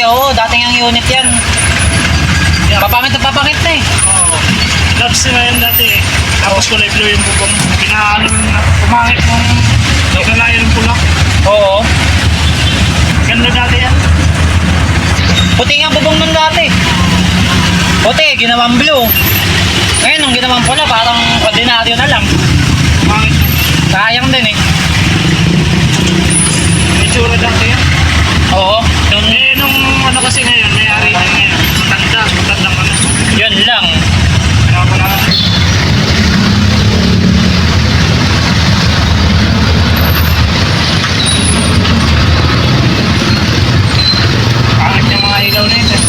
oo, dating ang unit yan. Yeah. Papangit na eh. Oo. Labs na yan dati eh. Tapos kulay blue yung bubong. Pinaano pumangit nung kinalayan ng pula. Oo. Ganda dati yan. Puti nga bubong nun dati. Puti, ginawang blue. Ngayon, nung ginawang pula, parang ordinaryo na lang. Pumangit. Sayang din eh. May tsura dati yan. Oo. Nung ano kasi ngayon, may-ari na ngayon. Matanda ka na. Yun lang. Kaya ko na. Pangit yung mga ilaw na yun eh.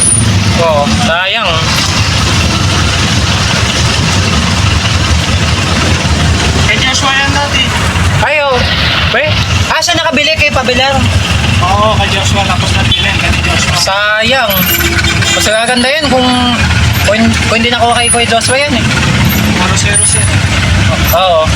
Oo, sayang. Kay Joshua yan dati. Ayo. Saan nakabili kay Pabilar? Oo, kay Joshua. Tapos nabili kay Joshua. Sayang. Mas gaganda yun kung hindi nakuha kay Kuya Joshua yan eh. Maros-eros yan. Oo.